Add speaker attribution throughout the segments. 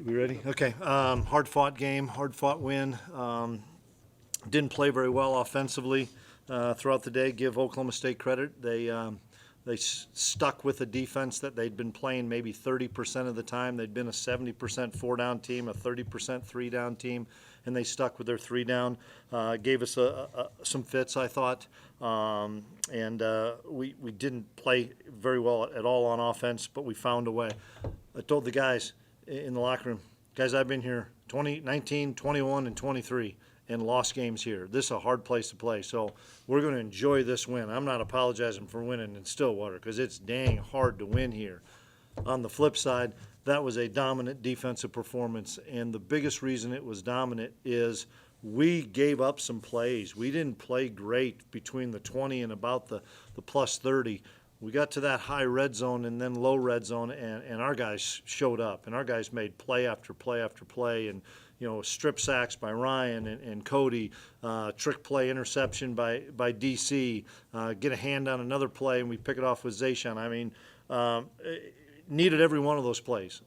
Speaker 1: We ready? Okay. Hard-fought game, hard-fought win. Didn't play very well offensively throughout the day. Give Oklahoma State credit. They stuck with a defense that they'd been playing maybe 30% of the time. They'd been a 70% four-down team, a 30% three-down team, and they stuck with their three-down. Gave us some fits, I thought. We didn't play very well at all on offense, but we found a way. I told the guys in the locker room, guys, I've been here 19, 21, and 23 and lost games here. This is a hard place to play, so we're going to enjoy this win. I'm not apologizing for winning in Stillwater because it's dang hard to win here. On the flip side, that was a dominant defensive performance, and the biggest reason it was dominant is we gave up some plays. We didn't play great between the 20 and about the plus 30. We got to that high red zone and then low red zone, and our guys showed up, and our guys made play after play after play, and strip sacks by Ryan and Cody, trick play interception by DC, get a hand on another play, and we pick it off with Zayshawn. I mean, needed every one of those plays,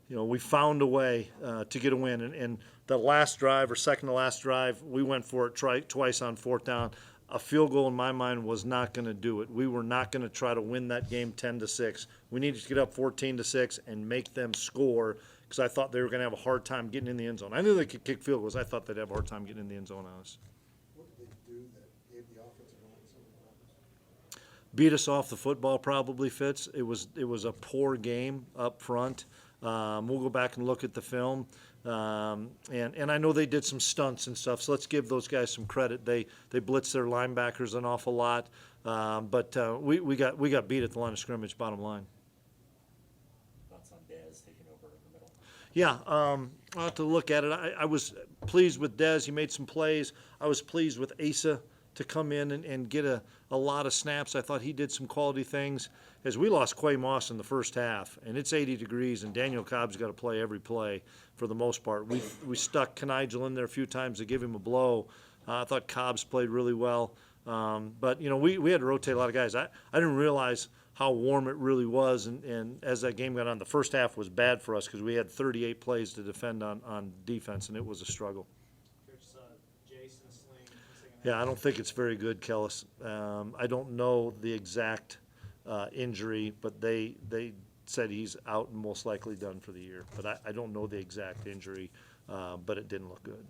Speaker 1: we found a way to get a win. And the last drive, or second to last drive, we went for it twice on fourth down. A field goal in my mind was not going to do it. We were not going to try to win that game 10-6. We needed to get up 14-6 and make them score, because I thought they were going to have a hard time getting in the end zone. I knew they could kick field goals. I thought they'd have a hard time getting in the end zone on us.
Speaker 2: What did they do that gave the offensive line some problems?
Speaker 1: Beat us off the football probably, Fitz. It was a poor game up front. We'll go back and look at the film. And I know they did some stunts and stuff, so let's give those guys some credit. They blitzed their linebackers an awful lot, but we got beat at the line of scrimmage, bottom line.
Speaker 3: Thoughts on Dez taking over in the middle?
Speaker 1: Yeah, I'll have to look at it. I was pleased with Dez. He made some plays. I was pleased with Asa to come in and get a lot of snaps. I thought he did some quality things. As we lost Quay Moss in the first half, and it's 80 degrees, and Daniel Cobb's got to play every play for the most part. We stuck Knigel in there a few times to give him a blow. I thought Cobb's played really well. But, we had to rotate a lot of guys. I didn't realize how warm it really was, and as that game got on, the first half was bad for us because we had 38 plays to defend on defense, and it was a struggle. Yeah, I don't think it's very good, Kellis. I don't know the exact injury, but they said he's out and most likely done for the year. But I don't know the exact injury, but it didn't look good.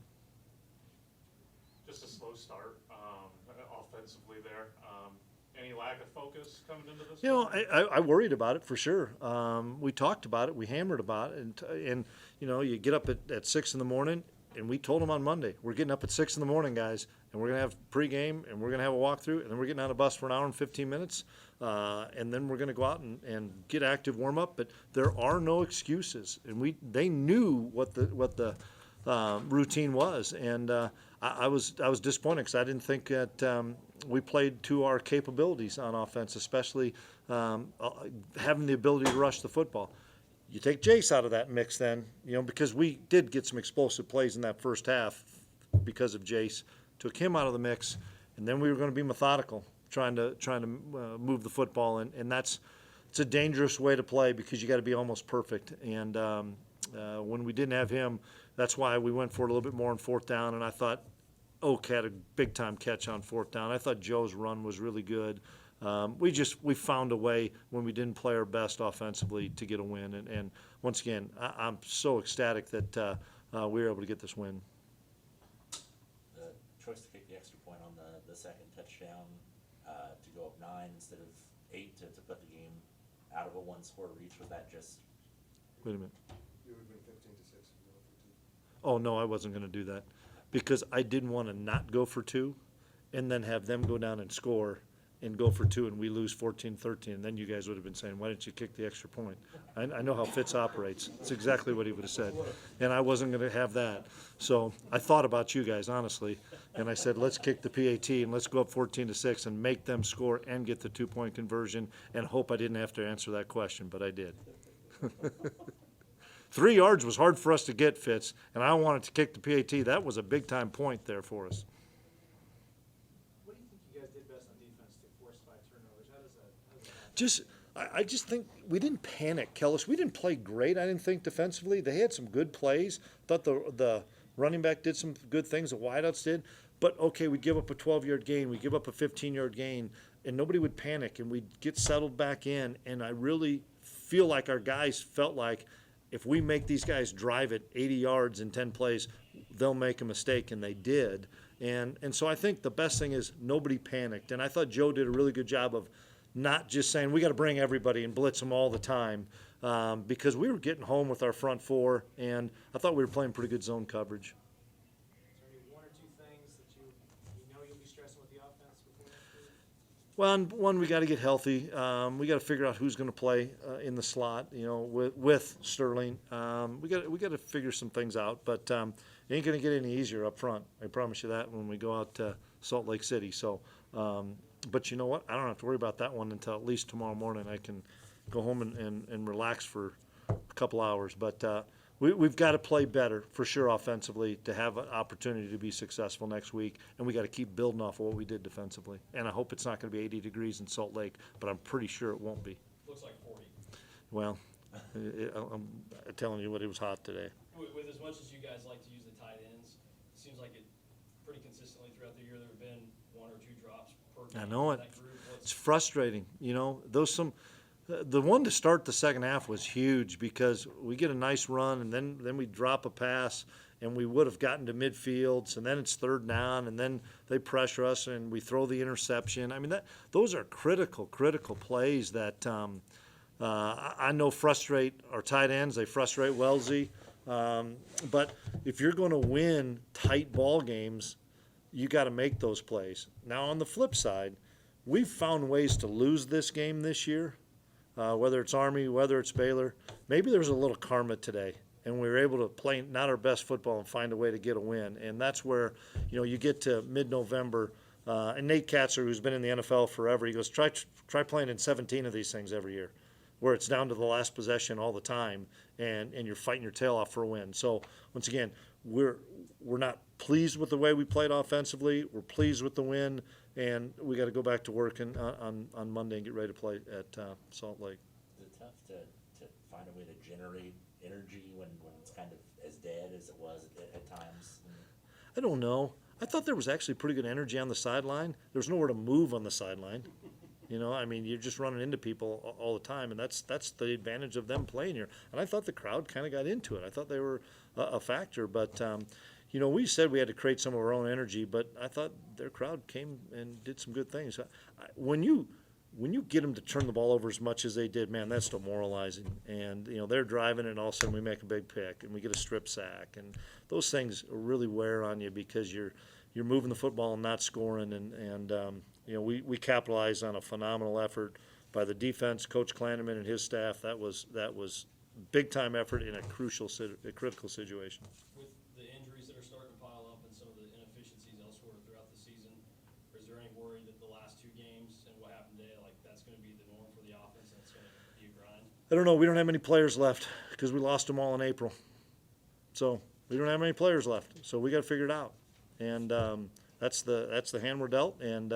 Speaker 4: Just a slow start offensively there. Any lack of focus coming into this?
Speaker 1: I worried about it for sure. We talked about it. We hammered about it. And you get up at 6 in the morning, and we told them on Monday, we're getting up at 6 in the morning, guys, and we're going to have pregame, and we're going to have a walkthrough, and then we're getting on a bus for an hour and 15 minutes, and then we're going to go out and get active warm-up. But there are no excuses, and they knew what the routine was, and I was disappointed because I didn't think that we played to our capabilities on offense, especially having the ability to rush the football. You take Jace out of that mix then, because we did get some explosive plays in that first half because of Jace. Took him out of the mix, and then we were going to be methodical, trying to move the football, and it's a dangerous way to play because you got to be almost perfect. And when we didn't have him, that's why we went for it a little bit more on fourth down. And I thought Oak had a big time catch on fourth down. I thought Joe's run was really good. We found a way when we didn't play our best offensively to get a win. And once again, I'm so ecstatic that we were able to get this win.
Speaker 3: The choice to kick the extra point on the second touchdown to go up 9 instead of 8 to put the game out of a one-score reach, was that just?
Speaker 1: Wait a minute.
Speaker 2: It would have been 15-6 if you went for 2.
Speaker 1: Oh, no, I wasn't going to do that because I didn't want to not go for 2 and then have them go down and score and go for 2 and we lose 14-13, and then you guys would have been saying, why didn't you kick the extra point? I know how Fitz operates. It's exactly what he would have said, and I wasn't going to have that. So I thought about you guys, honestly, and I said, let's kick the PAT and let's go up 14-6 and make them score and get the 2-point conversion and hope I didn't have to answer that question, but I did. 3 yards was hard for us to get, Fitz, and I wanted to kick the PAT. That was a big-time point there for us.
Speaker 5: What do you think you guys did best on defense to force 5 turnovers? How does that happen?
Speaker 1: Just I just think we didn't panic, Kellis. We didn't play great, I didn't think, defensively. They had some good plays. Thought the running back did some good things, the wideouts did. But, okay, we give up a 12-yard gain, we give up a 15-yard gain, and nobody would panic, and we'd get settled back in. And I really feel like our guys felt like if we make these guys drive it 80 yards in 10 plays, they'll make a mistake, and they did. And so I think the best thing is nobody panicked. And I thought Joe did a really good job of not just saying we got to bring everybody and blitz them all the time, because we were getting home with our front four, and I thought we were playing pretty good zone coverage.
Speaker 5: Is there any one or two things that you know you'll be stressing with the offense before next week?
Speaker 1: Well, one, we got to get healthy. We got to figure out who's going to play in the slot, with Sterling. We got to figure some things out, but it ain't going to get any easier up front. I promise you that when we go out to Salt Lake City. So, but you know what? I don't have to worry about that one until at least tomorrow morning. I can go home and relax for a couple hours. But we've got to play better for sure offensively to have an opportunity to be successful next week, and we got to keep building off of what we did defensively. And I hope it's not going to be 80 degrees in Salt Lake, but I'm pretty sure it won't be.
Speaker 6: Looks like 40.
Speaker 1: Well, I'm telling you what, it was hot today.
Speaker 6: With as much as you guys like to use the tight ends, it seems like it pretty consistently throughout the year there have been one or two drops per game.
Speaker 1: I know
Speaker 6: in
Speaker 1: it.
Speaker 6: that group.
Speaker 1: It's frustrating, the one to start the second half was huge because we get a nice run and then we drop a pass and we would have gotten to midfields, and then it's third down, and then they pressure us and we throw the interception. I mean, those are critical plays that I know frustrate our tight ends. They frustrate Wellesley. But if you're going to win tight ball games, you got to make those plays. Now, on the flip side, we've found ways to lose this game this year, whether it's Army, whether it's Baylor. Maybe there was a little karma today, and we were able to play not our best football and find a way to get a win. And that's where, you get to mid-November, and Nate Katzer, who's been in the NFL forever, he goes, try playing in 17 of these things every year, where it's down to the last possession all the time, and you're fighting your tail off for a win. So, once again, we're not pleased with the way we played offensively. We're pleased with the win, and we got to go back to work on Monday and get ready to play at Salt Lake.
Speaker 3: Is it tough to find a way to generate energy when it's kind of as dead as it was at times?
Speaker 1: I don't know. I thought there was actually pretty good energy on the sideline. There was nowhere to move on the sideline. You're just running into people all the time, and that's the advantage of them playing here. And I thought the crowd kind of got into it. I thought they were a factor, but we said we had to create some of our own energy, but I thought their crowd came and did some good things. When you get them to turn the ball over as much as they did, man, that's demoralizing. And they're driving, and all of a sudden we make a big pick and we get a strip sack, and those things really wear on you because you're moving the football and not scoring. And we capitalized on a phenomenal effort by the defense, Coach Klieman and his staff. That was big time effort in a critical situation.
Speaker 6: With the injuries that are starting to pile up and some of the inefficiencies elsewhere throughout the season, is there any worry that the last two games and what happened today, that's going to be the norm for the offense and it's going to be a grind?
Speaker 1: I don't know. We don't have many players left because we lost them all in April. So we don't have many players left. So we got to figure it out. And that's the hand we're dealt. And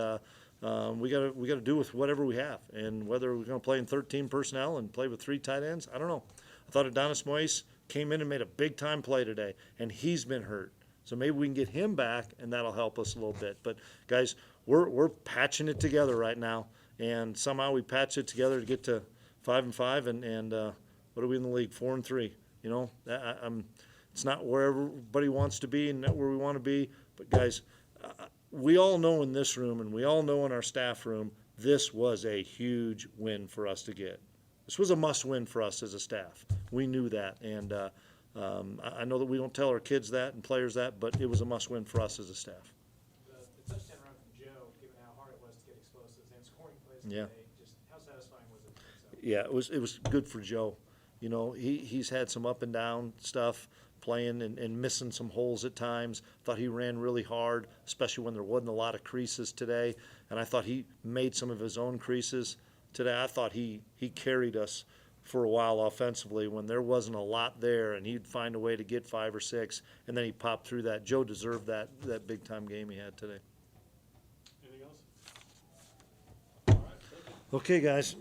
Speaker 1: we got to do with whatever we have. And whether we're going to play in 13 personnel and play with 3 tight ends, I don't know. I thought Adonis Moise came in and made a big-time play today, and he's been hurt. So maybe we can get him back, and that'll help us a little bit. But, guys, we're patching it together right now, and somehow we patch it together to get to 5-5, and what are we in the league, 4-3? It's not where everybody wants to be and not where we want to be. But, guys, we all know in this room and we all know in our staff room, this was a huge win for us to get. This was a must-win for us as a staff. We knew that, and I know that we don't tell our kids that and players that, but it was a must-win for us as a staff.
Speaker 5: The touchdown run from Joe, given how hard it was to get explosives and scoring plays
Speaker 1: Yeah.
Speaker 5: today, just how satisfying was it?
Speaker 1: Yeah, it was good for Joe. He's had some up and down stuff, playing and missing some holes at times. Thought he ran really hard, especially when there wasn't a lot of creases today. And I thought he made some of his own creases today. I thought he carried us for a while offensively when there wasn't a lot there, and he'd find a way to get 5 or 6, and then he popped through that. Joe deserved that big-time game he had today.
Speaker 4: Anything else? All right, thank you.
Speaker 1: Okay, guys.